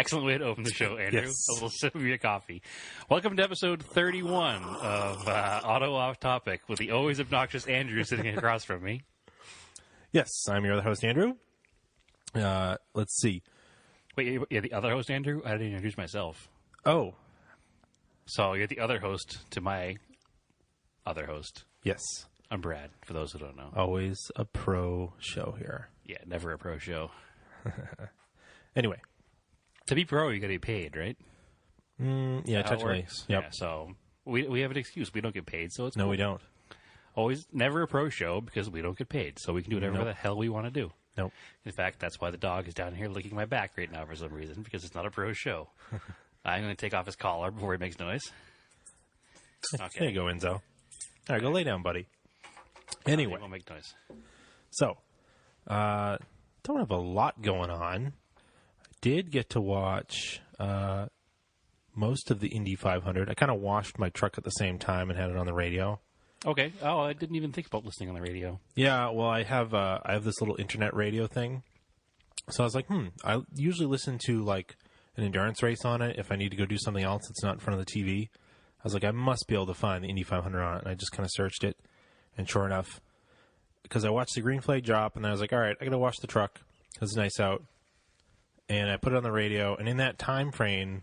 Excellent way to open the show, Andrew. Yes. A little sip of your coffee. Welcome to episode 31 of Auto Off Topic with the always obnoxious Andrew sitting across from me. Yes, I'm your other host, Andrew. Let's see. Wait, you're the other host, Andrew? I didn't introduce myself. Oh, So you're the other host to my other host. yes. I'm Brad, for those who don't know. Always a pro show here. Yeah, never a pro show. Anyway. To be pro, you got to be paid, right? Yeah, How it technically. works? Yep. Yeah, so we have an excuse. We don't get paid, so it's No, cool. we don't. Always, never a pro show because we don't get paid, so we can do whatever Nope. the hell we want to do. Nope. In fact, that's why the dog is down here licking my back right now for some reason, because it's not a pro show. I'm going to take off his collar before he makes noise. Okay. There you go, Enzo. All right, go lay down, buddy. Anyway, He won't make noise. so, don't have a lot going on. I did get to watch most of the Indy 500. I kind of washed my truck at the same time and had it on the radio. Okay. Oh, I didn't even think about listening on the radio. Yeah, well, I have this little internet radio thing. So I was like, I usually listen to like an endurance race on it if I need to go do something else that's not in front of the TV. I was like, I must be able to find the Indy 500 on it, and I just kind of searched it, and sure enough, because I watched the green flag drop, and then I was like, all right, I got to wash the truck. It's nice out, and I put it on the radio, and in that time frame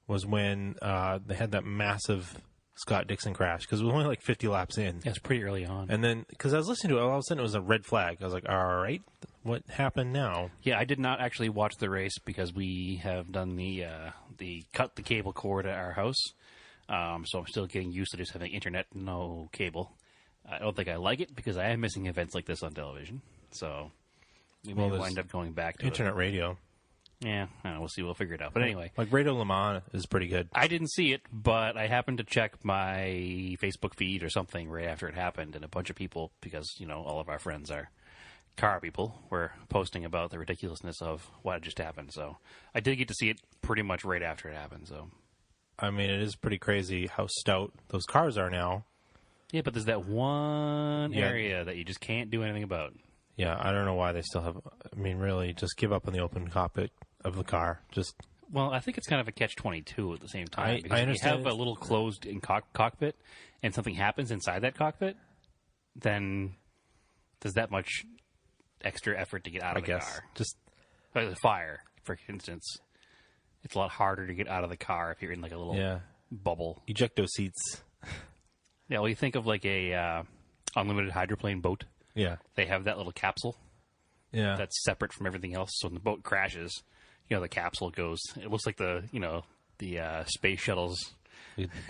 was when they had that massive Scott Dixon crash, because it was only like 50 laps in. Yeah, it's pretty early on. And then, because I was listening to it, all of a sudden it was a red flag. I was like, all right, what happened now? Yeah, I did not actually watch the race because we have done the cut the cable cord at our house. So I'm still getting used to just having internet, no cable. I don't think I like it because I am missing events like this on television. So we may there's wind up going back to Internet radio. it. Yeah, I don't know, we'll see. We'll figure it out. But anyway, Like Radio Le Mans is pretty good. I didn't see it, but I happened to check my Facebook feed or something right after it happened, and a bunch of people, because, you know, all of our friends are car people, were posting about the ridiculousness of what had just happened. So I did get to see it pretty much right after it happened. So I mean, it is pretty crazy how stout those cars are now. yeah, but there's that one Yeah. area that you just can't do anything about. Yeah, I don't know why they still have. I mean, really, just give up on the open cockpit of the car. Just Well, I think it's kind of a catch-22 at the same time. I Because if you understand have a little closed-in cockpit and something happens inside that cockpit, then there's that much extra effort to get out I of the guess car. just Like the fire, for instance. It's a lot harder to get out of the car if you're in like a little yeah, bubble. ejecto seats. Yeah, well, you think of like a unlimited hydroplane boat. Yeah, They have that little capsule yeah. that's separate from everything else. So when the boat crashes, you know, the capsule goes. It looks like the space shuttle's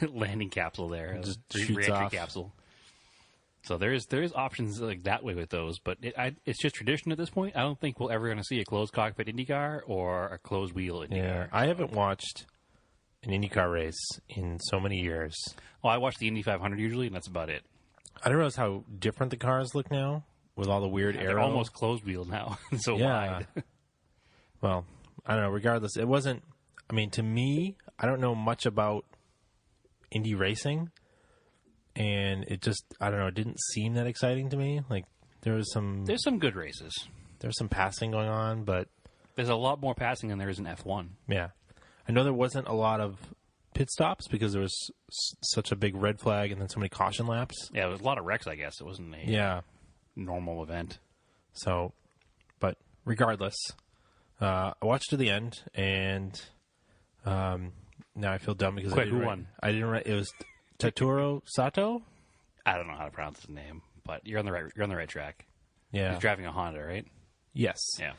landing capsule there, It just the shoots reentry off. capsule. So there's options like that way with those, but it's just tradition at this point. I don't think we're ever going to see a closed cockpit IndyCar or a closed wheel IndyCar. Yeah, I haven't watched an IndyCar race in so many years. Well, I watch the Indy 500 usually, and that's about it. I don't realize how different the cars look now with all the weird They're aero. almost closed wheel now, so Yeah. wide. Well, I don't know. Regardless, it wasn't. I mean, to me, I don't know much about Indy racing, and it just, I don't know. It didn't seem that exciting to me. Like there's some good races. passing going on, but There's a lot more passing than there is in F1. yeah, I know there wasn't a lot of pit stops because there was such a big red flag and then so many caution laps. Yeah, there was a lot of wrecks, I guess. It wasn't a Yeah. normal event. So, but regardless, I watched to the end, and now I feel dumb because Quick, who won? I didn't write. It was Taturo Sato. I don't know how to pronounce his name, but you're on the right track. Yeah. He's driving a Honda, right? Yes. Yeah.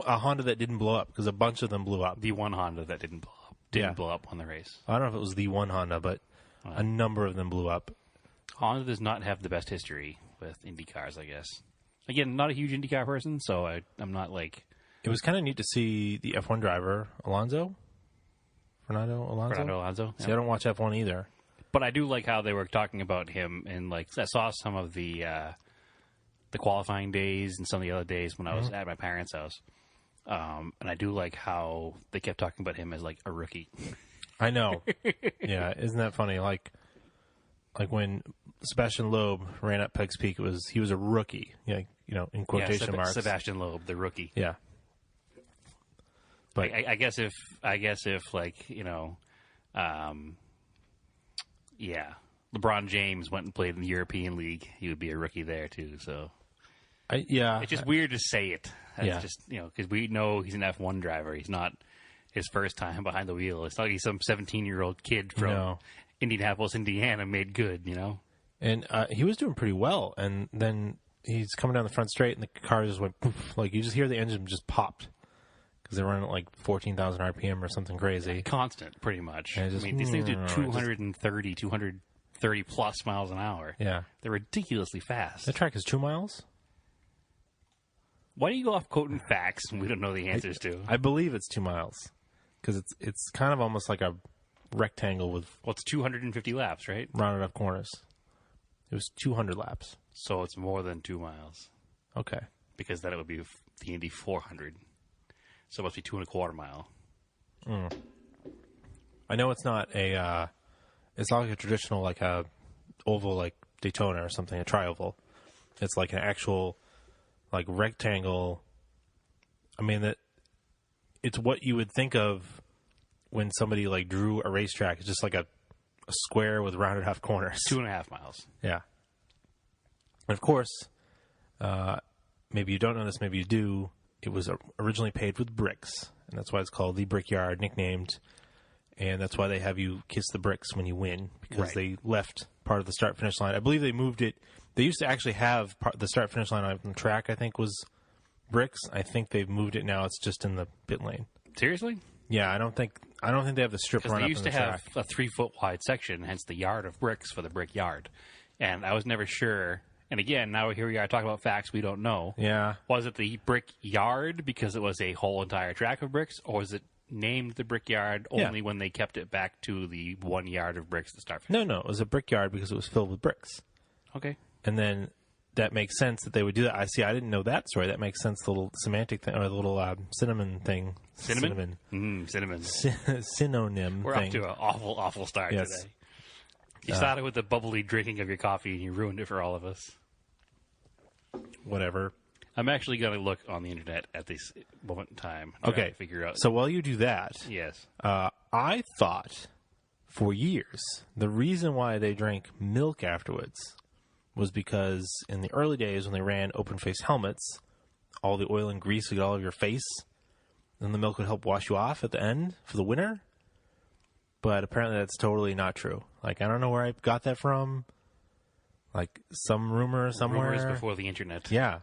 A Honda that didn't blow up because a bunch of them blew up. The one Honda that didn't blow up. Yeah. Blow up on the race. I don't know if it was the one Honda, but a number of them blew up. Honda does not have the best history with Indy cars, I guess. Again, not a huge IndyCar person, so I'm not like... It was kind of neat to see the F1 driver, Fernando Alonso. Yeah. See, I don't watch F1 either. But I do like how they were talking about him, and like I saw some of the qualifying days and some of the other days when I was at my parents' house. And I do like how they kept talking about him as like a rookie. I know. Yeah, isn't that funny? Like when Sebastian Loeb ran up Pikes Peak, he was a rookie. Yeah, in quotation marks. Sebastian Loeb, the rookie. Yeah. But I guess if like, LeBron James went and played in the European League, he would be a rookie there too. So it's just weird to say it. It's just because we know he's an F1 driver. He's not his first time behind the wheel. It's not like he's some 17-year-old kid from Indianapolis, Indiana, made good. And he was doing pretty well, and then he's coming down the front straight, and the car just went poof. Like, you just hear the engine just popped because they're running at like 14,000 RPM or something crazy. Constant, pretty much. Just, these things do 230 plus miles an hour. Yeah. They're ridiculously fast. That track is 2 miles? Why do you go off quoting facts we don't know the answers to? I believe it's 2 miles because it's kind of almost like a rectangle with... Well, it's 250 laps, right? Rounded up corners. It was 200 laps. So it's more than 2 miles. Okay. Because then it would be the Indy 400. So it must be 2.25 mile. I know it's not a... it's not like a traditional, like a oval, like Daytona or something, a tri-oval. It's like an actual, like, rectangle. I mean, it's what you would think of when somebody, like, drew a racetrack. It's just like a square with rounded half corners. 2.5 miles. Yeah. And of course, maybe you don't know this, maybe you do. It was originally paved with bricks, and that's why it's called the Brickyard, nicknamed. And that's why they have you kiss the bricks when you win, because they left part of the start-finish line. I believe they moved it. They used to actually have the start-finish line on the track, I think, was bricks. I think they've moved it now. It's just in the pit lane. Seriously? Yeah, I don't think they have the strip run up in the track. Because they used to have a 3-foot wide section, hence the yard of bricks for the Brickyard. And I was never sure. And again, now here we are talking about facts we don't know. Yeah. Was it the Brickyard because it was a whole entire track of bricks, or was it named the Brickyard only when they kept it back to the 1 yard of bricks to start with? No, it was a Brickyard because it was filled with bricks. Okay. And then that makes sense that they would do that. I didn't know that story. That makes sense, the little semantic thing, or the little cinnamon thing. Cinnamon? Cinnamon. Synonym We're thing. off to an awful start today. You started with the bubbly drinking of your coffee, and you ruined it for all of us. Whatever. I'm actually going to look on the internet at this moment in time. To figure out. So while you do that, yes, I thought for years the reason why they drank milk afterwards was because in the early days when they ran open-face helmets, all the oil and grease would get all over your face, and the milk would help wash you off at the end for the winner. But apparently that's totally not true. Like, I don't know where I got that from. Like, some rumor somewhere. Rumors before the internet. Yeah.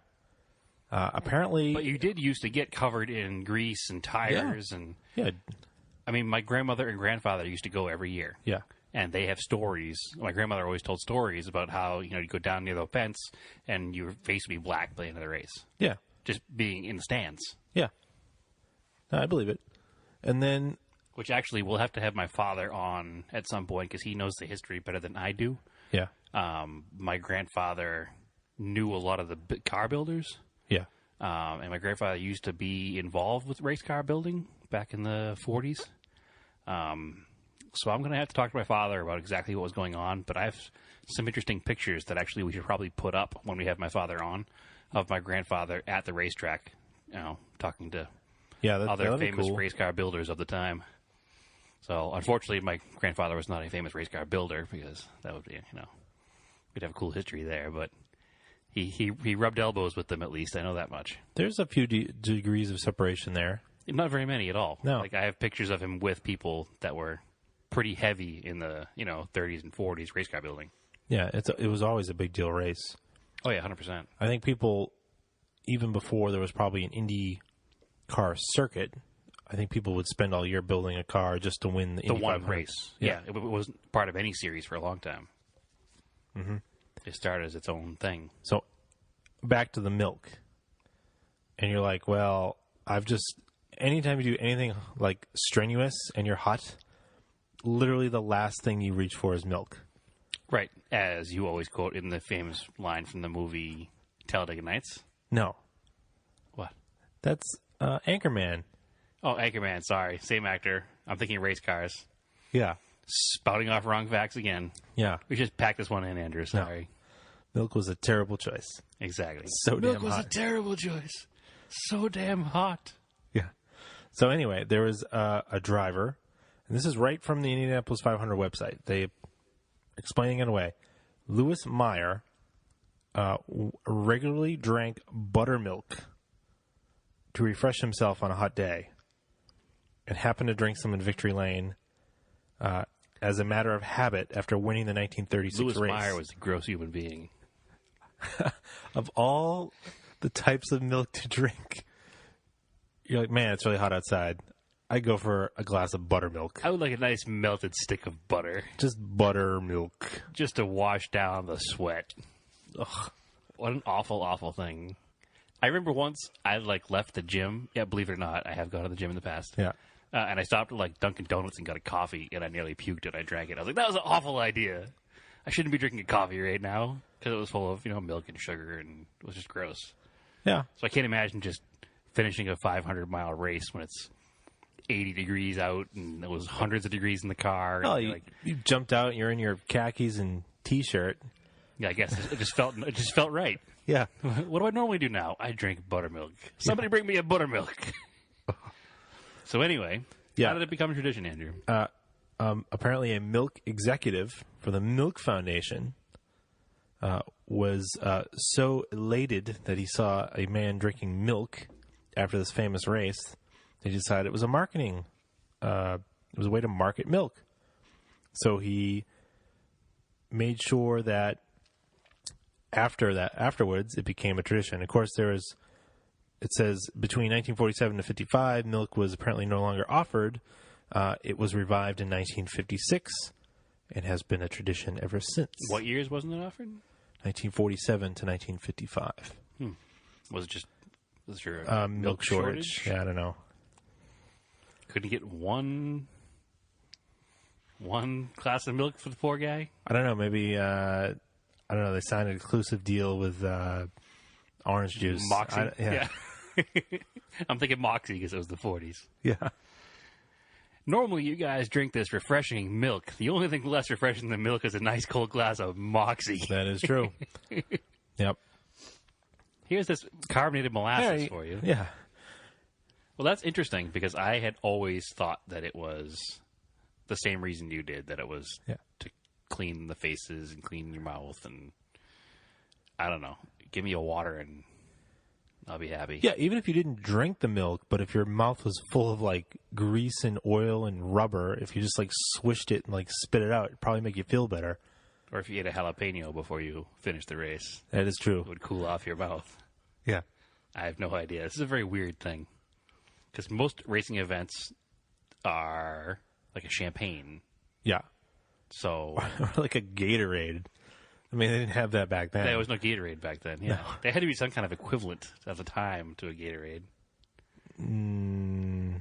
Apparently... But you did used to get covered in grease and tires and... Yeah. I mean, my grandmother and grandfather used to go every year. Yeah. And they have stories. My grandmother always told stories about how, you go down near the fence and your face would be black by the end of the race. Yeah. Just being in the stands. Yeah. No, I believe it. And then... Which actually, we'll have to have my father on at some point because he knows the history better than I do. Yeah. My grandfather knew a lot of the car builders. Yeah. And my grandfather used to be involved with race car building back in the 40s. So I'm going to have to talk to my father about exactly what was going on. But I have some interesting pictures that actually we should probably put up when we have my father on of my grandfather at the racetrack, talking to other famous race car builders of the time. So, unfortunately, my grandfather was not a famous race car builder because that would be, we'd have a cool history there. But he rubbed elbows with them at least. I know that much. There's a few degrees of separation there. Not very many at all. No. Like, I have pictures of him with people that were pretty heavy in the, 30s and 40s race car building. Yeah, it was always a big deal race. Oh, yeah, 100%. I think people, even before there was probably an Indy car circuit, I think people would spend all year building a car just to win the Indy 500. One race. Yeah, it wasn't part of any series for a long time. Mm-hmm. It started as its own thing. So, back to the milk. And you're like, well, anytime you do anything like strenuous and you're hot, literally the last thing you reach for is milk. Right. As you always quote in the famous line from the movie Talladega Nights. No. What? That's Anchorman. Oh, Anchorman, sorry. Same actor. I'm thinking race cars. Yeah. Spouting off wrong facts again. Yeah. We just packed this one in, Andrew. Sorry. No. Milk was a terrible choice. Exactly. So damn hot. Milk was a terrible choice. So damn hot. Yeah. So anyway, there was a driver, and this is right from the Indianapolis 500 website. They explaining it away. Lewis Meyer regularly drank buttermilk to refresh himself on a hot day, and happened to drink some in Victory Lane as a matter of habit after winning the 1936 Lewis race. Meyer was a gross human being. Of all the types of milk to drink, you're like, man, it's really hot outside. I go for a glass of buttermilk. I would like a nice melted stick of butter. Just buttermilk. Just to wash down the sweat. Ugh. What an awful, awful thing. I remember once I left the gym. Yeah, believe it or not, I have gone to the gym in the past. Yeah. And I stopped at Dunkin' Donuts and got a coffee, and I nearly puked and I drank it. I was like, that was an awful idea. I shouldn't be drinking a coffee right now because it was full of, milk and sugar, and it was just gross. Yeah. So I can't imagine just finishing a 500-mile race when it's 80 degrees out and it was hundreds of degrees in the car. Well, and you jumped out and you're in your khakis and T-shirt. Yeah, I guess it just felt right. Yeah. What do I normally do now? I drink buttermilk. Somebody bring me a buttermilk. So anyway, how did it become a tradition, Andrew? Apparently a milk executive for the Milk Foundation was so elated that he saw a man drinking milk after this famous race, they decided it was a marketing, it was a way to market milk. So he made sure that afterwards, it became a tradition. Of course, it says between 1947 to 55, milk was apparently no longer offered. It was revived in 1956 and has been a tradition ever since. What years wasn't it offered? 1947 to 1955. Was there a milk shortage? Yeah, I don't know. Couldn't get one glass of milk for the poor guy? I don't know. Maybe, I don't know. They signed an exclusive deal with orange juice. Moxie? Yeah. I'm thinking Moxie because it was the 40s. Yeah. Normally, you guys drink this refreshing milk. The only thing less refreshing than milk is a nice cold glass of Moxie. That is true. Yep. Here's this carbonated molasses for you. Yeah. Well, that's interesting because I had always thought that it was the same reason you did, that it was to clean the faces and clean your mouth. And I don't know. Give me a water and I'll be happy. Yeah, even if you didn't drink the milk, but if your mouth was full of grease and oil and rubber, if you just swished it and spit it out, it'd probably make you feel better. Or if you ate a jalapeno before you finished the race. That is true. It would cool off your mouth. Yeah. I have no idea. This is a very weird thing. Because most racing events are like a champagne. Yeah. So. Or like a Gatorade. I mean, they didn't have that back then. There was no Gatorade back then. Yeah, no. There had to be some kind of equivalent at the time to a Gatorade.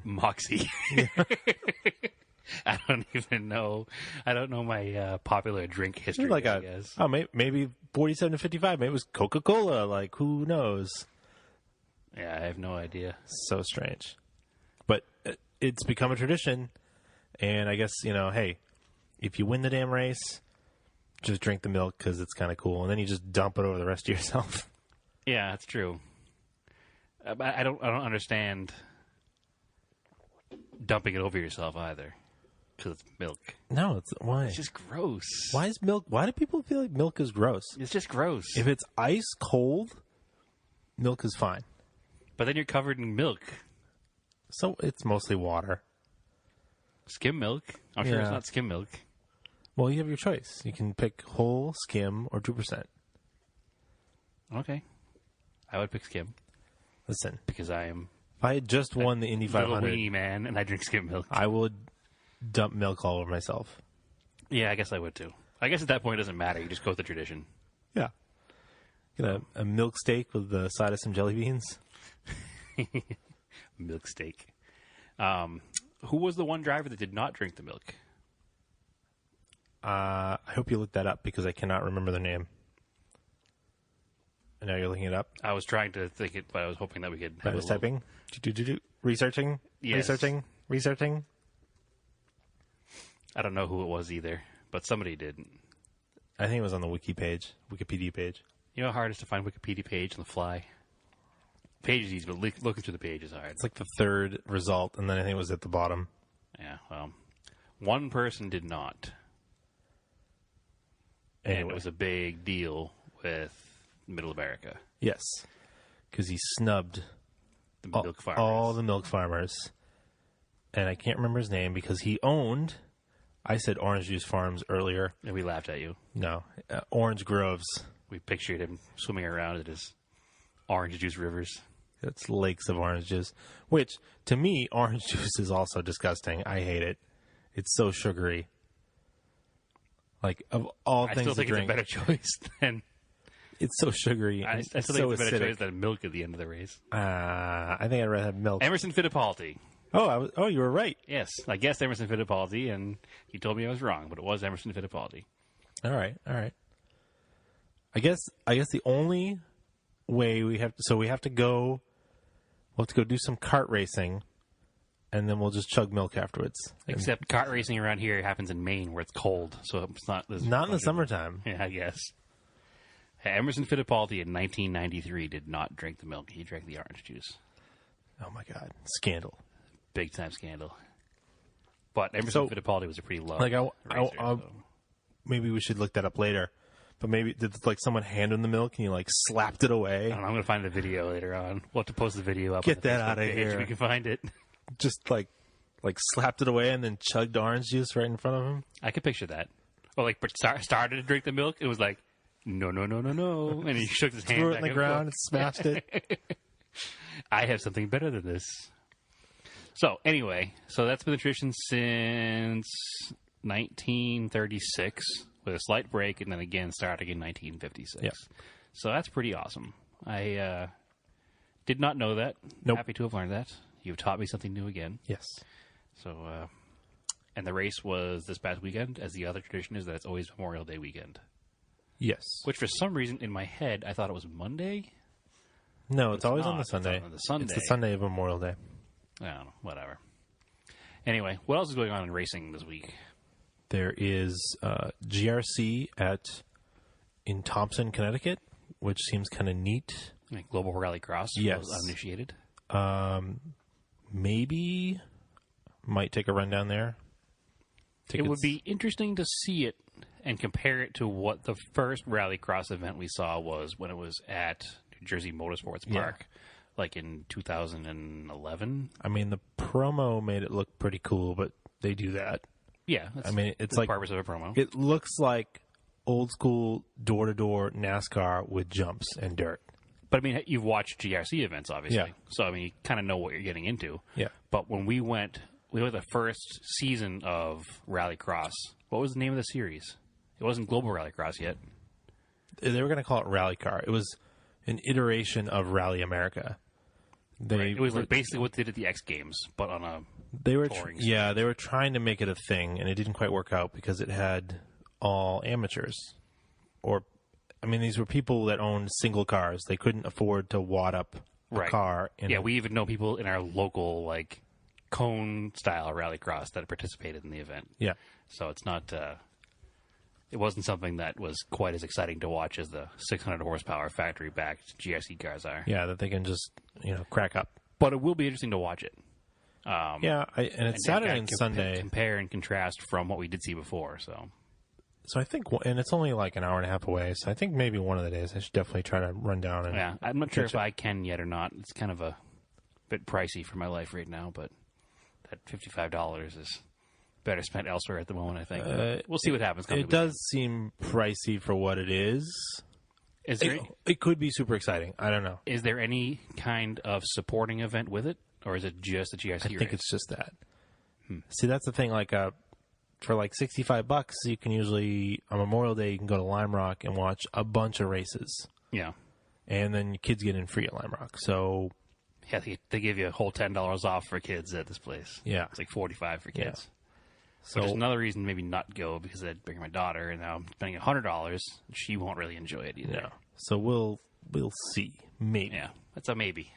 Moxie. Yeah. I don't even know. I don't know my popular drink history. I guess. Oh, maybe 47 to 55. Maybe it was Coca-Cola. Who knows? Yeah, I have no idea. So strange. But it's become a tradition, and I guess hey, if you win the damn race, just drink the milk because it's kind of cool, and then you just dump it over the rest of yourself. Yeah, that's true. I don't understand dumping it over yourself either, because it's milk. No, why? It's just gross. Why is milk? Why do people feel like milk is gross? It's just gross. If it's ice cold, milk is fine. But then you're covered in milk. So it's mostly water. Skim milk? I'm sure it's not skim milk. Well, you have your choice. You can pick whole, skim, or 2%. Okay. I would pick skim. Listen. Because I am... If I had just won the Indy 500... little weenie man, and I drink skim milk. I would dump milk all over myself. Yeah, I guess I would too. I guess at that point it doesn't matter. You just go with the tradition. Yeah. Get a milk steak with the side of some jelly beans. Milk steak. Who was the one driver that did not drink the milk? I hope you looked that up because I cannot remember their name. And now you're looking it up? I was trying to think it, but I was hoping that we could... I was typing? Researching? Yes. Researching? I don't know who it was either, but somebody did. I think it was on the Wikipedia page. You know how hard it is to find a Wikipedia page on the fly? page is easy, but looking through the page is hard. It's like the third result, and then I think it was at the bottom. Yeah, well, one person did not. Anyway. And it was a big deal with Middle America. Yes, because he snubbed The milk farmers. all the milk farmers. And I can't remember his name because he owned, I said Orange Juice Farms earlier. And we laughed at you. No, Orange Groves. We pictured him swimming around at his orange juice rivers. It's lakes of orange juice, which to me, orange juice is also disgusting. I hate it. It's so sugary. Like, of all I things still think to it's a drink, better choice than... it's so sugary. I And still it's think so it's a better acidic. choice than milk at the end of the race. I think I'd rather have milk. Emerson Fittipaldi. Oh, you were right. Yes, I guessed Emerson Fittipaldi, and he told me I was wrong, but it was Emerson Fittipaldi. All right. I guess the only way we have to go. We'll have to go do some kart racing, and then we'll just chug milk afterwards. Except kart racing around here happens in Maine, where it's cold, so it's not... Not in the summertime. Yeah, I guess. Emerson Fittipaldi in 1993 did not drink the milk. He drank the orange juice. Oh my God, scandal! Big time scandal. But Emerson Fittipaldi was a pretty low racer. Maybe we should look that up later. But maybe did like someone hand him the milk and he like slapped it away? I don't know, I'm going to find the video later on. We'll have to post the video up. Get on the that Facebook outta page here. if we can find it. Just like slapped it away and then chugged orange juice right in front of him. I could picture that. Or like started to drink the milk. It was like, no. And he shook his hand Threw it back in the and ground forth. and smashed it. I have something better than this. So anyway, that's been the tradition since 1936, with a slight break, and then again starting in 1956. Yep. So that's pretty awesome. I did not know that. Nope. Happy to have learned that. You've taught me something new again. Yes. So, and the race was this past weekend, as the other tradition is that it's always Memorial Day weekend. Yes. Which for some reason in my head I thought it was Monday. No, it's always not. on the It's Sunday. on the Sunday. It's the Sunday of Memorial Day. I don't know. Whatever. Anyway, what else is going on in racing this week? There is GRC in Thompson, Connecticut, which seems kind of neat. Like Global Rally Cross. Yes. Was uninitiated. Maybe might take a run down there. It would be interesting to see it and compare it to what the first rallycross event we saw was when it was at New Jersey Motorsports Park, like in 2011. I mean, the promo made it look pretty cool, but they do that. Yeah, that's it's the like purpose of a promo. It looks like old school door-to-door NASCAR with jumps and dirt. But I mean, you've watched GRC events, obviously. Yeah. So I mean, you kind of know what you're getting into. Yeah. But when we went the first season of Rallycross. What was the name of the series? It wasn't Global Rallycross yet. They were going to call it Rally Car. It was an iteration of Rally America. It was like basically what they did at the X Games, but on a touring stage. They were trying to make it a thing, and it didn't quite work out because it had all amateurs. These were people that owned single cars. They couldn't afford to wad up a car. We even know people in our local, like, cone-style rallycross that participated in the event. Yeah. So it's not... it wasn't something that was quite as exciting to watch as the 600-horsepower factory-backed GRC cars are. Yeah, that they can just, crack up. But it will be interesting to watch it. And it's Saturday and Sunday. Compare and contrast from what we did see before, so... So I think, and it's only like an hour and a half away, so I think maybe one of the days I should definitely try to run down and... Yeah, I'm not sure if I can yet or not. It's kind of a bit pricey for my life right now, but that $55 is better spent elsewhere at the moment, I think. We'll see what happens. It does seem pricey for what it is. It could be super exciting. I don't know. Is there any kind of supporting event with it, or is it just a GRC race? I think it's just that. See, that's the thing, for like $65, you can usually, on Memorial Day, you can go to Lime Rock and watch a bunch of races. Yeah. And then kids get in free at Lime Rock. So... Yeah, they give you a whole $10 off for kids at this place. Yeah. It's like $45 for kids. Yeah. So there's another reason maybe not go, because I'd bring my daughter, and now I'm spending $100. She won't really enjoy it either. No. So we'll see. Maybe. Yeah, that's a maybe.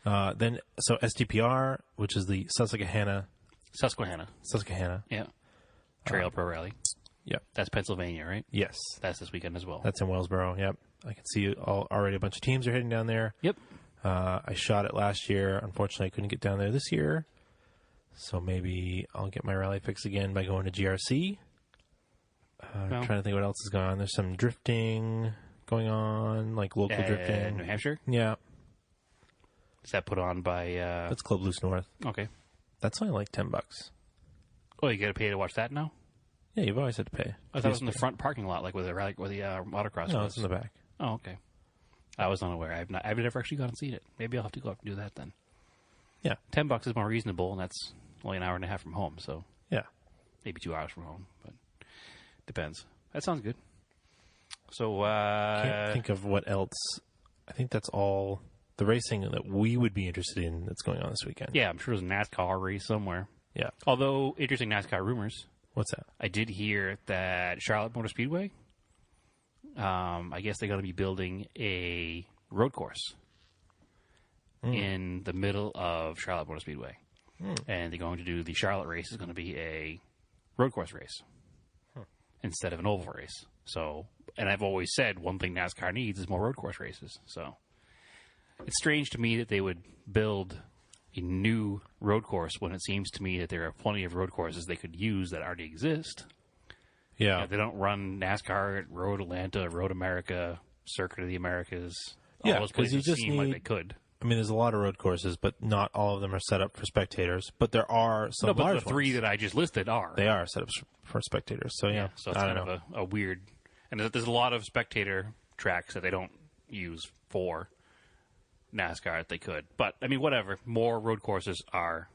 Then STPR, which is the Susquehanna. Yeah. Trail Pro Rally. Yep. That's Pennsylvania, right? Yes. That's this weekend as well. That's in Wellsboro, yep. I can see already a bunch of teams are heading down there. Yep. I shot it last year. Unfortunately, I couldn't get down there this year. So maybe I'll get my rally fix again by going to GRC. I'm trying to think what else is going on. There's some drifting going on, like local drifting. New Hampshire? Yeah. Is that put on by... That's Club Loose North. Okay. That's only like $10. Oh, you got to pay to watch that now? Yeah, you've always had to pay. I thought it was in the front parking lot, like where the motocross No, was. it's in the back. Oh, okay. I was unaware. I've never actually gone and seen it. Maybe I'll have to go up and do that then. Yeah. $10 is more reasonable, and that's only an hour and a half from home, so Yeah. maybe 2 hours from home, but depends. That sounds good. So, Can't think of what else. I think that's all the racing that we would be interested in that's going on this weekend. yeah, I'm sure there's a NASCAR race somewhere. Yeah. Although, interesting NASCAR rumors. What's that? I did hear that Charlotte Motor Speedway, I guess they're going to be building a road course in the middle of Charlotte Motor Speedway. And they're going to do the Charlotte race is going to be a road course race instead of an oval race. So, and I've always said one thing NASCAR needs is more road course races. So it's strange to me that they would build a new road course when it seems to me that there are plenty of road courses they could use that already exist. Yeah. They don't run NASCAR at Road Atlanta, Road America, Circuit of the Americas. All Yeah, those 'cause you places just seem like need- they could. I mean, there's a lot of road courses, but not all of them are set up for spectators. But there are some No, but large the three ones. that I just listed are. They are set up for spectators. So, yeah. So it's I kind don't know. of a weird... And there's a lot of spectator tracks that they don't use for NASCAR that they could. But, I mean, whatever. More road courses are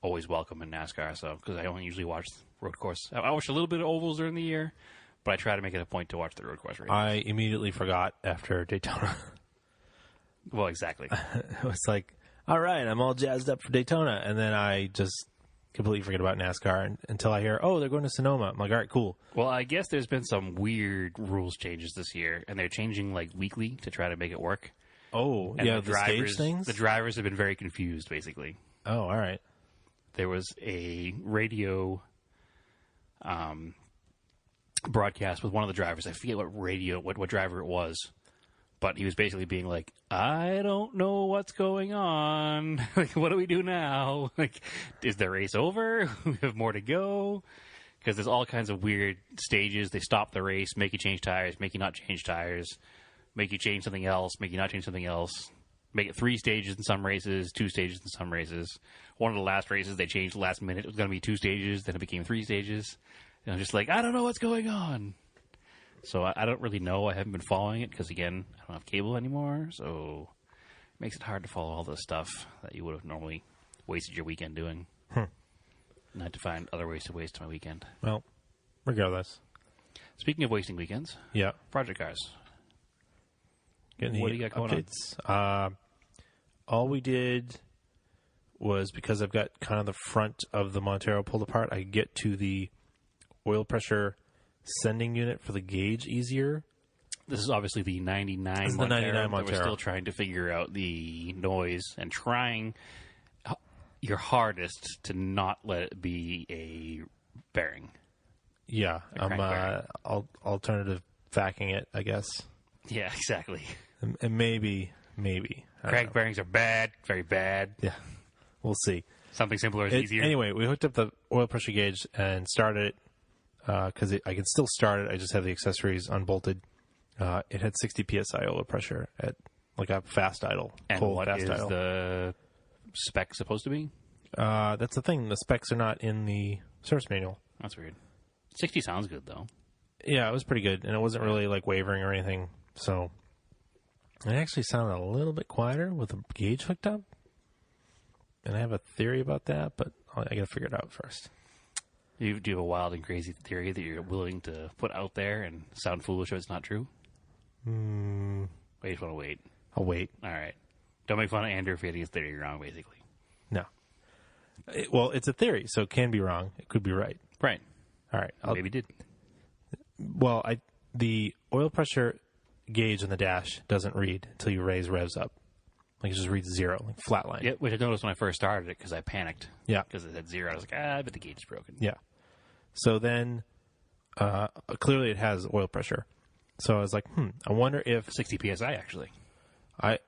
always welcome in NASCAR, so because I only usually watch road course. I watch a little bit of ovals during the year, but I try to make it a point to watch the road course races. I immediately forgot after Daytona. Well, exactly. It was like, all right, I'm all jazzed up for Daytona. And then I just completely forget about NASCAR until I hear, oh, they're going to Sonoma. I'm like, all right, cool. Well, I guess there's been some weird rules changes this year, and they're changing like weekly to try to make it work. Oh, And yeah, the stage things? The drivers have been very confused, basically. Oh, all right. There was a radio broadcast with one of the drivers. I forget what driver it was, but he was basically being like, I don't know what's going on. Like, what do we do now? Like, is the race over? We have more to go? Because there's all kinds of weird stages. They stop the race, make you change tires, make you not change tires, make you change something else, make you not change something else. Make it 3 stages in some races, 2 stages in some races. One of the last races, they changed last minute. It was going to be 2 stages, then it became 3 stages. And I'm just like, I don't know what's going on. So I don't really know. I haven't been following it because, again, I don't have cable anymore. So it makes it hard to follow all the stuff that you would have normally wasted your weekend doing. And I had to find other ways to waste my weekend. Well, regardless. Speaking of wasting weekends, Yeah. Project Cars. Getting What the do you got going updates. All we did was, because I've got kind of the front of the Montero pulled apart, I get to the oil pressure sending unit for the gauge easier. This is obviously the 99 This is the 99 that Montero. We're still trying to figure out the noise and trying your hardest to not let it be a bearing. Yeah, I'm crank bearing. alternative facking it, I guess. Yeah, exactly. And maybe. I don't Crank know. bearings are bad, very bad. Yeah, we'll see. Something simpler is easier. Anyway, we hooked up the oil pressure gauge and started it because I can still start it. I just have the accessories unbolted. It had 60 psi oil pressure at like a fast idle, And cold what fast is idle. the spec supposed to be? That's the thing. The specs are not in the source manual. That's weird. 60 sounds good, though. Yeah, it was pretty good, and it wasn't really like wavering or anything. So it actually sounded a little bit quieter with the gauge hooked up. And I have a theory about that, but I got to figure it out first. Do you have a wild and crazy theory that you're willing to put out there and sound foolish if it's not true? Or you just want to wait? I'll wait. All right. Don't make fun of Andrew for getting his theory wrong, basically. No. Well, it's a theory, so it can be wrong. It could be right. Right. All right. Maybe did. Well, the oil pressure gauge on the dash doesn't read until you raise revs up. Like it just reads 0, like flatline. Yeah, which I noticed when I first started it because I panicked. Yeah. Because it had 0. I was like, I bet the gauge is broken. Yeah. So then, clearly it has oil pressure. So I was like, I wonder if 60 psi, actually. I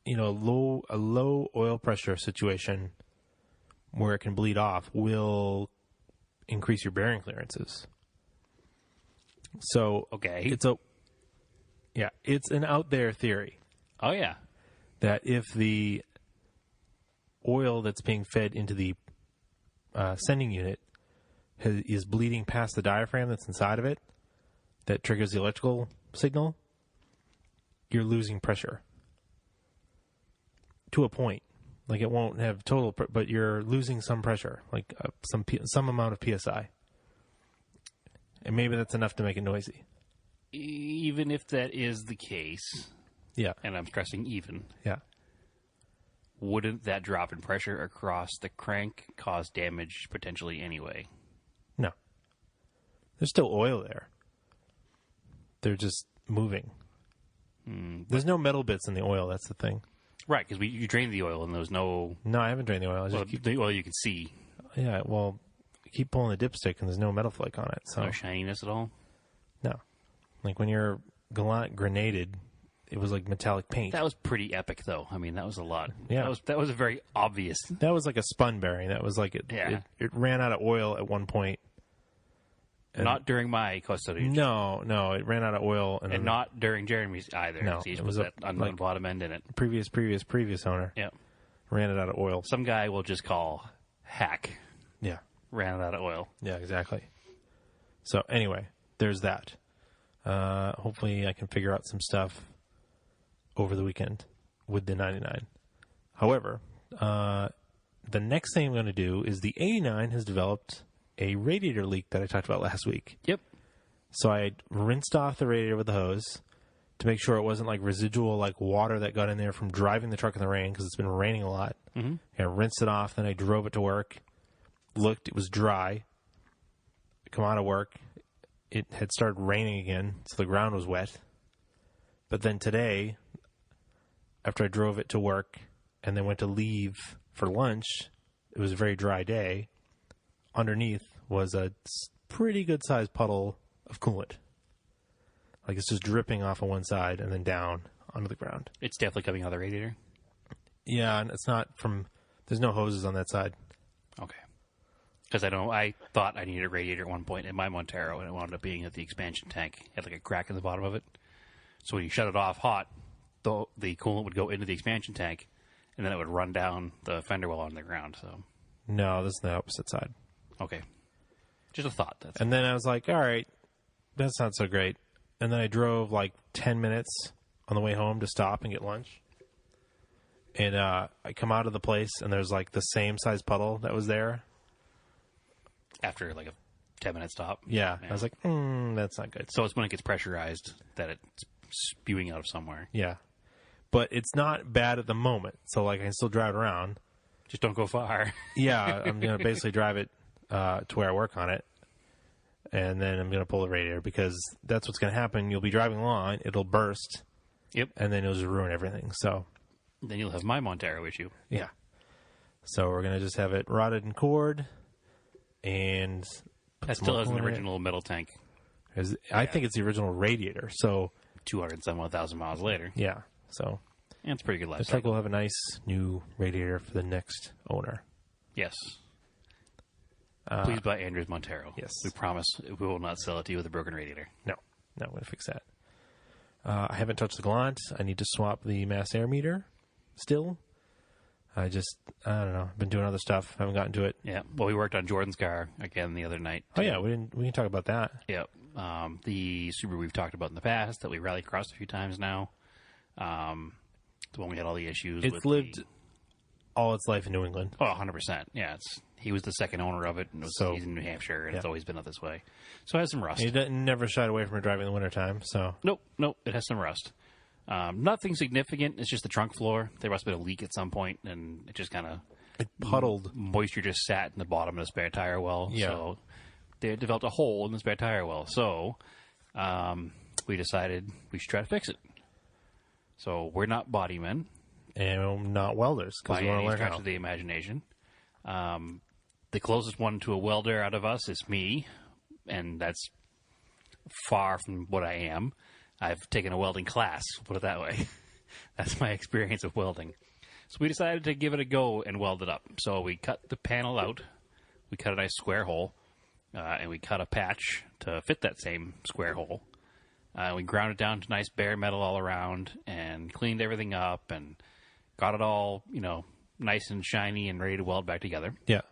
a low oil pressure situation where it can bleed off will increase your bearing clearances. So Okay. It's an out there theory Oh, yeah. that if the oil that's being fed into the sending unit is bleeding past the diaphragm that's inside of it, that triggers the electrical signal, you're losing pressure to a point. Like, it won't have total, but you're losing some pressure, like some amount of psi, and maybe that's enough to make it noisy. Even if that is the case, Yeah, and I'm stressing even, yeah. wouldn't that drop in pressure across the crank cause damage potentially anyway? No, there's still oil there. They're just moving. There's no metal bits in the oil. That's the thing. Right, because you drained the oil and there was no... No, I haven't drained the oil. I just the oil you can see. Yeah, well, you keep pulling the dipstick and there's no metal flake on it. So No shininess at all? No. Like when you're grenaded, it was like metallic paint. That was pretty epic, though. I mean, that was a lot. Yeah. That was a very obvious... That was like a spun bearing. That was like Yeah. it ran out of oil at one point. Not during my custody. No, it ran out of oil. And not during Jeremy's either. No, He it just was put that unknown bottom end in it. Previous owner. Yeah. Ran it out of oil. Some guy will just call hack. Yeah. Ran it out of oil. Yeah, exactly. So anyway, there's that. Hopefully I can figure out some stuff over the weekend with the 99. However, the next thing I'm going to do is the 89 has developed a radiator leak that I talked about last week. Yep. So I rinsed off the radiator with the hose to make sure it wasn't like residual like water that got in there from driving the truck in the rain, because it's been raining a lot. Mm-hmm. I rinsed it off, then I drove it to work. Looked, it was dry. Come out of work, it had started raining again, so the ground was wet. But then today, after I drove it to work and then went to leave for lunch, it was a very dry day. Underneath was a pretty good sized puddle of coolant. Like, it's just dripping off on one side and then down onto the ground. It's definitely coming out of the radiator. Yeah, and it's not from... There's no hoses on that side. Okay. Because I thought I needed a radiator at one point in my Montero, and it wound up being at the expansion tank. It had like a crack in the bottom of it. So when you shut it off hot, the coolant would go into the expansion tank, and then it would run down the fender well on the ground. So No, this is the opposite side. okay. Just a thought. And then I was like, all right, that's not so great. And then I drove like 10 minutes on the way home to stop and get lunch. And I come out of the place, and there's like the same size puddle that was there. After like a 10-minute stop. Yeah. I was like, that's not good. So it's when it gets pressurized that it's spewing out of somewhere. Yeah. But it's not bad at the moment. So like I can still drive it around. Just don't go far. Yeah, I'm going to basically drive it to where I work on it. And then I'm going to pull the radiator, because that's what's going to happen. You'll be driving along, it'll burst. Yep. And then it'll just ruin everything. So Then you'll have my Montero issue. yeah. So we're going to just have it rotted and cored. And That still has an original metal tank. I think it's the original radiator. So 200,000 miles later. yeah. So And it's a pretty good life looks like cycle. we'll have a nice new radiator for the next owner. Yes. Please buy Andrew's Montero. Yes. We promise we will not sell it to you with a broken radiator. No, I'm going to fix that. I haven't touched the Gallant. I need to swap the mass air meter still. I don't know. I've been doing other stuff. Haven't gotten to it. Yeah. Well, we worked on Jordan's car again the other night. Oh, yeah. We can talk about that. Yeah. The Subaru we've talked about in the past that we rallied across a few times now. The one we had all the issues with. It's lived all its life in New England. Oh, 100%. Yeah. He was the second owner of it, and he's in New Hampshire, and it's always been up this way. So it has some rust. He never shied away from it driving in the wintertime, so... Nope. It has some rust. Nothing significant. It's just the trunk floor. There must have been a leak at some point, and it just kind of... It puddled. Moisture just sat in the bottom of the spare tire well. Yeah. So they developed a hole in the spare tire well. So we decided we should try to fix it. So we're not body men. And not welders, because By we want to any learn stretch how. of the imagination. The closest one to a welder out of us is me, and that's far from what I am. I've taken a welding class, put it that way. That's my experience of welding. So we decided to give it a go and weld it up. So we cut the panel out. We cut a nice square hole. And we cut a patch to fit that same square hole. We ground it down to nice bare metal all around and cleaned everything up and got it all, nice and shiny and ready to weld back together. Yeah.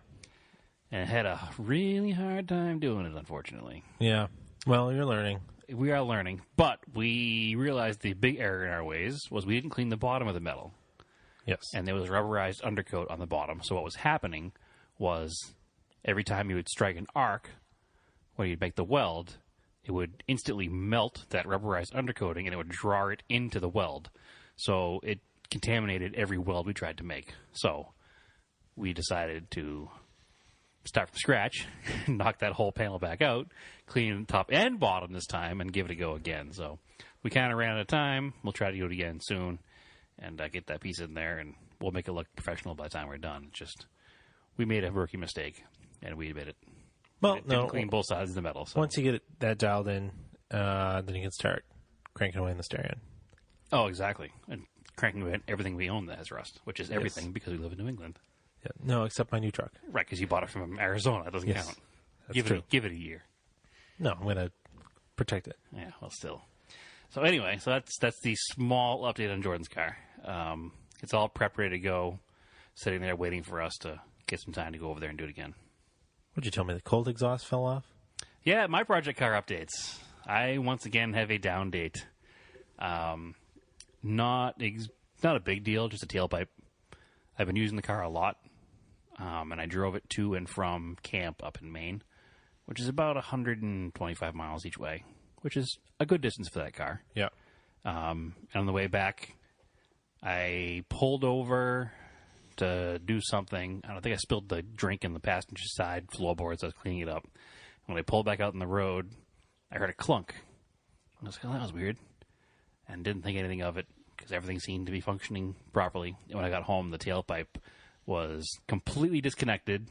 And had a really hard time doing it, unfortunately. Yeah. Well, you're learning. We are learning. But we realized the big error in our ways was we didn't clean the bottom of the metal. Yes. And there was a rubberized undercoat on the bottom. So what was happening was every time you would strike an arc, when you'd make the weld, it would instantly melt that rubberized undercoating and it would draw it into the weld. So it contaminated every weld we tried to make. So we decided to start from scratch, knock that whole panel back out, clean top and bottom this time, and give it a go again. So we kind of ran out of time. We'll try to do it again soon and get that piece in there, and we'll make it look professional by the time we're done. Just we made a rookie mistake, and we admit it. Well, didn't clean both sides of the metal. So. Once you get that dialed in, then you can start cranking away in the stereo. Oh, exactly. And cranking away everything we own that has rust, which is everything because we live in New England. Yeah. No, except my new truck. Right, because you bought it from Arizona. That doesn't count. That's true. Give it a year. No, I'm going to protect it. Yeah, well, still. So anyway, that's the small update on Jordan's car. It's all prepped, ready to go, sitting there waiting for us to get some time to go over there and do it again. Would you tell me the cold exhaust fell off? Yeah, my project car updates. I once again have a down date. Not a big deal, just a tailpipe. I've been using the car a lot, and I drove it to and from camp up in Maine, which is about 125 miles each way, which is a good distance for that car. Yeah. And on the way back, I pulled over to do something. I don't think I spilled the drink in the passenger side floorboards. I was cleaning it up. When I pulled back out on the road, I heard a clunk. I was like, oh, that was weird. And didn't think anything of it because everything seemed to be functioning properly. And when I got home, the tailpipe was completely disconnected.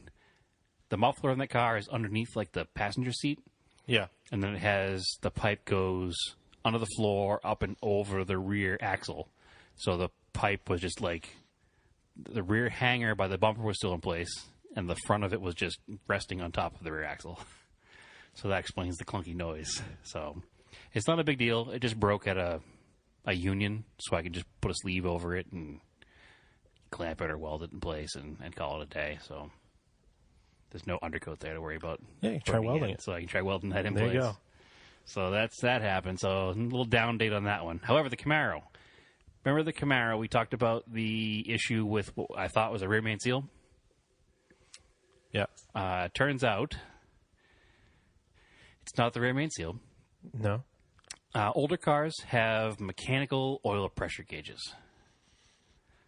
The muffler in that car is underneath, like, the passenger seat. Yeah. And then it has the pipe goes under the floor, up and over the rear axle. So the pipe was just like the rear hanger by the bumper was still in place, and the front of it was just resting on top of the rear axle. So that explains the clunky noise. So it's not a big deal. It just broke at a union, so I could just put a sleeve over it and clamp it or weld it in place and call it a day. So there's no undercoat there to worry about. Yeah, you can try welding it. So I can try welding that in there place. You go. So that happened. So a little down date on that one. However, the Camaro. Remember the Camaro? We talked about the issue with what I thought was a rear main seal. Yeah. Turns out it's not the rear main seal. No. Older cars have mechanical oil pressure gauges.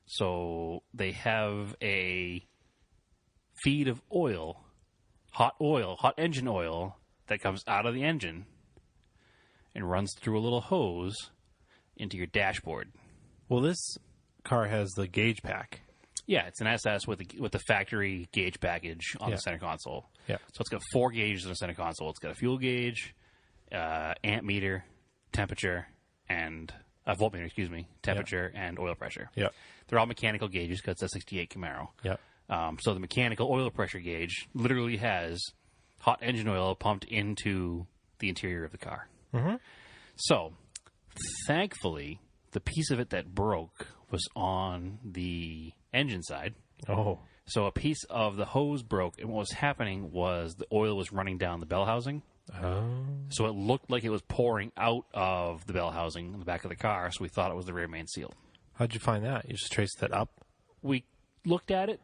So they have a feed of oil, hot engine oil, that comes out of the engine and runs through a little hose into your dashboard. Well, this car has the gauge pack. Yeah, it's an SS with the factory gauge package on the center console. Yeah. So it's got 4 gauges in the center console. It's got a fuel gauge, amp meter, temperature, and voltmeter, temperature and oil pressure. Yeah. They're all mechanical gauges because it's a 68 Camaro. Yeah. So the mechanical oil pressure gauge literally has hot engine oil pumped into the interior of the car. Mm-hmm. So, thankfully, the piece of it that broke was on the engine side. Oh. So a piece of the hose broke, and what was happening was the oil was running down the bell housing. Oh. So it looked like it was pouring out of the bell housing in the back of the car, so we thought it was the rear main seal. How'd you find that? You just traced that up? We looked at it,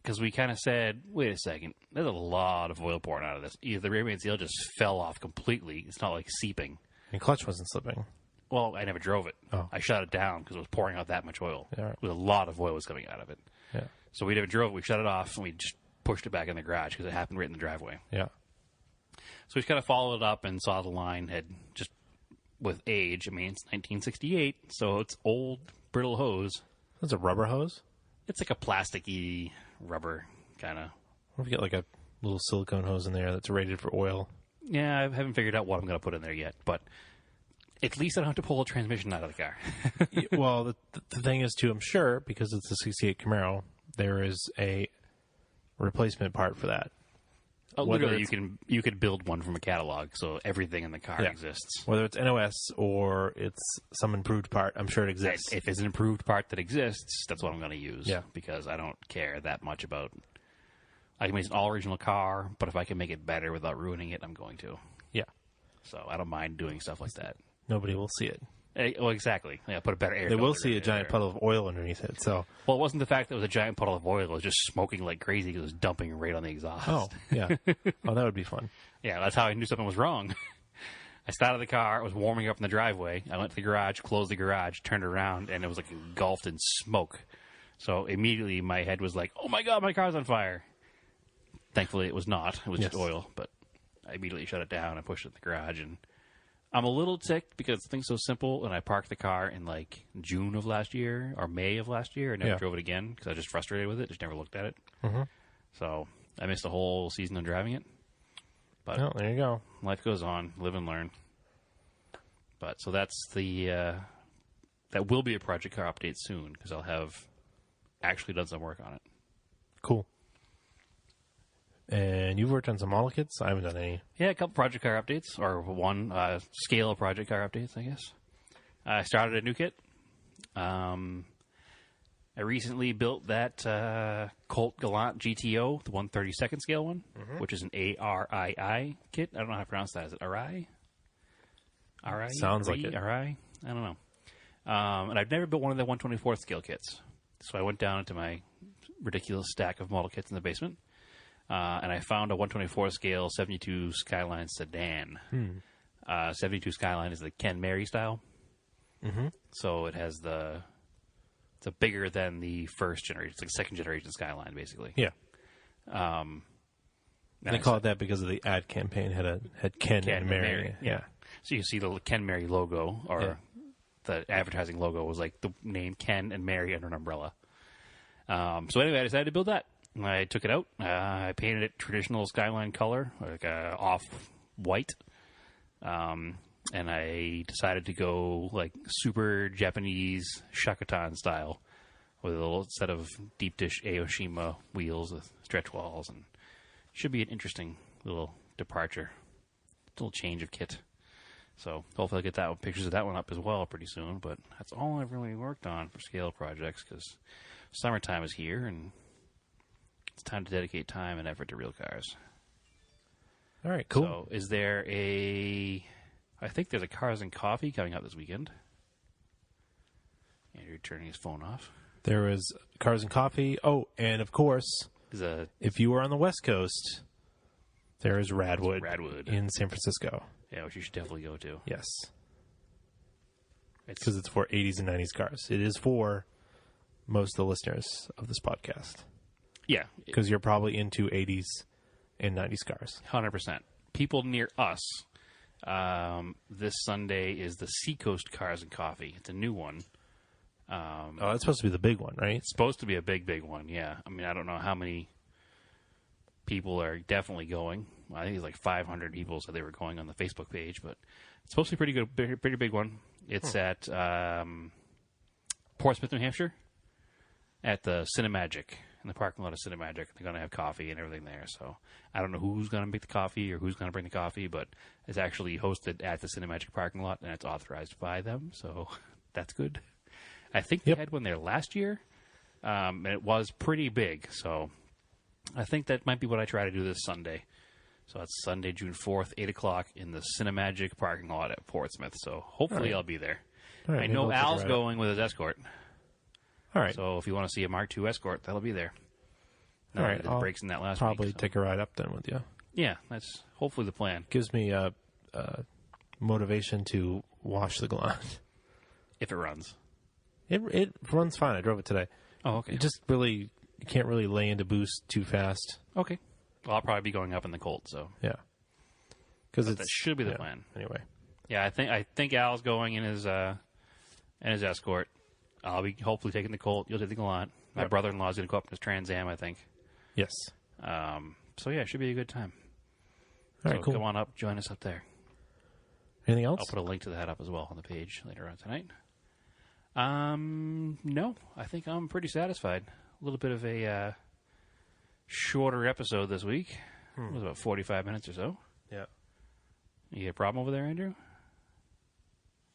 because we kind of said, wait a second, there's a lot of oil pouring out of this. Either the rear main seal just fell off completely. It's not like seeping. And clutch wasn't slipping. Well, I never drove it. Oh. I shut it down because it was pouring out that much oil. Yeah, right. With a lot of oil was coming out of it. Yeah. So we never drove it. We shut it off, and we just pushed it back in the garage because it happened right in the driveway. Yeah. So we just kind of followed it up and saw the line had just, with age, I mean, it's 1968, so it's old, brittle hose. That's a rubber hose? It's like a plasticky rubber kind of. What if you get like a little silicone hose in there that's rated for oil? Yeah, I haven't figured out what I'm going to put in there yet, but At least I don't have to pull a transmission out of the car. Well, the thing is, too, I'm sure, because it's a 68 Camaro, there is a replacement part for that. Literally, you could build one from a catalog, so everything in the car exists. Whether it's NOS or it's some improved part, I'm sure it exists. If it's an improved part that exists, that's what I'm going to use. Yeah. Because I don't care that much about... I can make an all-original car, but if I can make it better without ruining it, I'm going to. Yeah. So I don't mind doing stuff like that. Nobody will see it. Well, exactly. Yeah, put a better air They will filter see a in giant there. puddle of oil underneath it. So, Well, it wasn't the fact that it was a giant puddle of oil. It was just smoking like crazy because it was dumping right on the exhaust. oh yeah, oh that would be fun. Yeah, that's how I knew something was wrong. I started the car. It was warming up in the driveway. I went to the garage, closed the garage, turned around, and it was like engulfed in smoke. So immediately my head was like, oh, my God, my car's on fire. Thankfully, it was not. It was just oil. But I immediately shut it down and pushed it in the garage. And I'm a little ticked because the thing's so simple, and I parked the car in like June of last year or May of last year. I never drove it again because I was just frustrated with it. Just never looked at it. Mm-hmm. So I missed a whole season of driving it. But well, there you go. Life goes on. Live and learn. But so that's the that will be a project car update soon because I'll have actually done some work on it. Cool. And you've worked on some model kits? I haven't done any. Yeah, a couple project car updates, or one scale of project car updates, I guess. I started a new kit. I recently built that Colt Galant GTO, the 1/32nd scale one, which is an ARII kit. I don't know how to pronounce that. Is it RI? RI? Sounds like it. RI? I don't know. And I've never built one of the 1/24th scale kits. So I went down into my ridiculous stack of model kits in the basement. And I found a 1/24 scale 72 Skyline sedan. 72 Skyline is the Ken Mary style. Mm-hmm. So it has it's a bigger than the first generation. It's like second generation Skyline, basically. Yeah. They call it that because of the ad campaign had Ken and Mary. Yeah. So you see the Ken Mary logo, or the advertising logo was like the name Ken and Mary under an umbrella. So anyway, I decided to build that. I took it out. I painted it traditional Skyline color, like off-white. And I decided to go like super Japanese Shakotan style with a little set of deep dish Aoshima wheels with stretch walls. And should be an interesting little departure, little change of kit. So hopefully I'll get pictures of that one up as well pretty soon. But that's all I've really worked on for scale projects because summertime is here and it's time to dedicate time and effort to real cars. All right, cool. So is there I think there's a Cars and Coffee coming up this weekend. Andrew turning his phone off. There is Cars and Coffee. Oh, and of course, if you are on the West Coast, there is Radwood in San Francisco. Yeah, which you should definitely go to. Yes. Because it's for 80s and 90s cars. It is for most of the listeners of this podcast. Yeah. Because you're probably into 80s and 90s cars. 100%. People near us, this Sunday is the Seacoast Cars and Coffee. It's a new one. That's supposed to be the big one, right? It's supposed to be a big, big one, yeah. I mean, I don't know how many people are definitely going. I think it's like 500 people said they were going on the Facebook page, but it's supposed to be pretty good, pretty big one. It's at Portsmouth, New Hampshire, at the Cinemagic, in the parking lot of Cinemagic. They're going to have coffee and everything there. So I don't know who's going to make the coffee or who's going to bring the coffee, but it's actually hosted at the Cinemagic parking lot, and it's authorized by them. So that's good. I think they had one there last year, and it was pretty big. So I think that might be what I try to do this Sunday. So that's Sunday, June 4th, 8 o'clock in the Cinemagic parking lot at Portsmouth. So hopefully I'll be there. Right, I know Al's going with his Escort. All right. So if you want to see a Mark II Escort, that'll be there. All right. I'll breaks in that last probably week, so. take a ride up then with you. Yeah, that's hopefully the plan. Gives me motivation to wash the Galant. If it runs. It runs fine. I drove it today. Oh, okay. It just really, you can't really lay into boost too fast. Okay. Well, I'll probably be going up in the Colt, so. Yeah. Because that should be the plan. Anyway. Yeah, I think Al's going in his Escort. I'll be hopefully taking the Colt. You'll take the Galant. My brother-in-law's going to go up in his Trans Am, I think. Yes. So, yeah, it should be a good time. All right, cool. Come on up. Join us up there. Anything else? I'll put a link to that up as well on the page later on tonight. No, I think I'm pretty satisfied. A little bit of a shorter episode this week. It was about 45 minutes or so. Yeah. You got a problem over there, Andrew?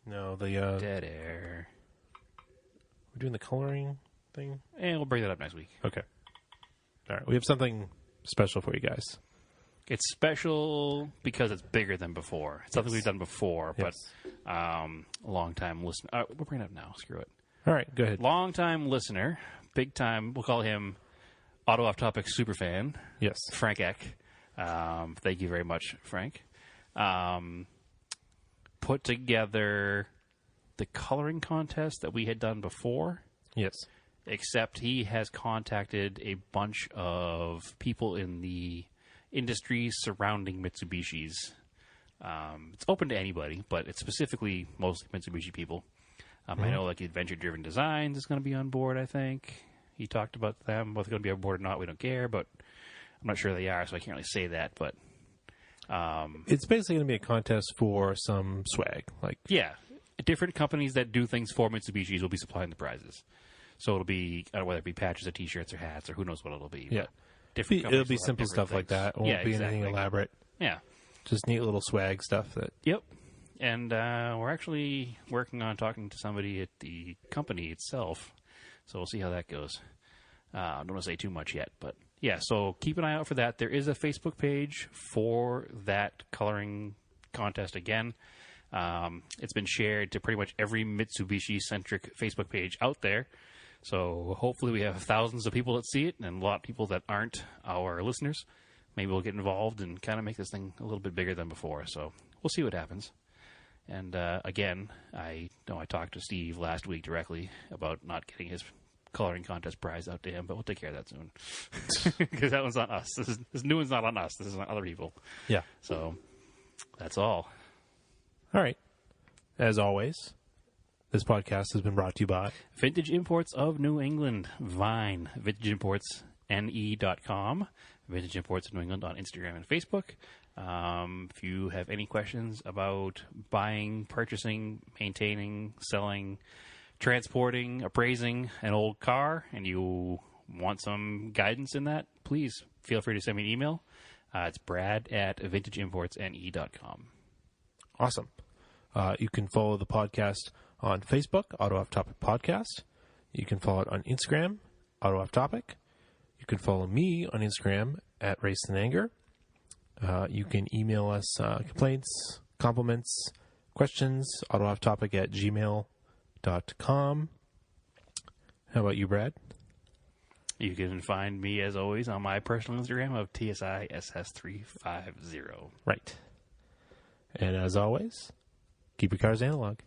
No, the Dead air. we're doing the coloring thing. And we'll bring that up next week. Okay. All right. We have something special for you guys. It's special because it's bigger than before. It's something we've done before, but a long-time listener. We'll bring it up now. Screw it. All right. Go ahead. Long-time listener, big-time, we'll call him Auto Off Topic superfan, Yes. Frank Eck. Thank you very much, Frank. Put together the coloring contest that we had done before, Yes. except he has contacted a bunch of people in the industry surrounding Mitsubishis. It's open to anybody, but it's specifically mostly Mitsubishi people. I know like Adventure Driven Designs is going to be on board, I think. He talked about them. Whether they're going to be on board or not, we don't care, but I'm not sure they are, so I can't really say that. But It's basically going to be a contest for some swag. Like, yeah, different companies that do things for Mitsubishis will be supplying the prizes. So it'll be, I don't know whether it be patches or T-shirts or hats or who knows what it'll be. yeah. But different It'll companies be will have simple different stuff like things. that. It won't be anything elaborate. Yeah. Just neat little swag stuff that. Yep. And we're actually working on talking to somebody at the company itself. So we'll see how that goes. I don't want to say too much yet, but yeah, so keep an eye out for that. There is a Facebook page for that coloring contest again. It's been shared to pretty much every Mitsubishi-centric Facebook page out there. So hopefully we have thousands of people that see it and a lot of people that aren't our listeners. Maybe we'll get involved and kind of make this thing a little bit bigger than before. So we'll see what happens. And again, I know I talked to Steve last week directly about not getting his coloring contest prize out to him, but we'll take care of that soon. Because that one's on us. This new one's not on us. This is on other people. Yeah. So that's all. All right. As always, this podcast has been brought to you by Vintage Imports of New England, Vine, VintageImportsNE.com, Vintage Imports of New England on Instagram and Facebook. If you have any questions about buying, purchasing, maintaining, selling, transporting, appraising an old car, and you want some guidance in that, please feel free to send me an email. It's brad@vintageimportsne.com. Awesome. You can follow the podcast on Facebook, Auto Off Topic Podcast. You can follow it on Instagram, Auto Off Topic. You can follow me on Instagram at Race and Anger. You can email us complaints, compliments, questions, autoofftopic@gmail.com. How about you, Brad? You can find me, as always, on my personal Instagram of TSISS350. Right. And as always, keep your cars analog.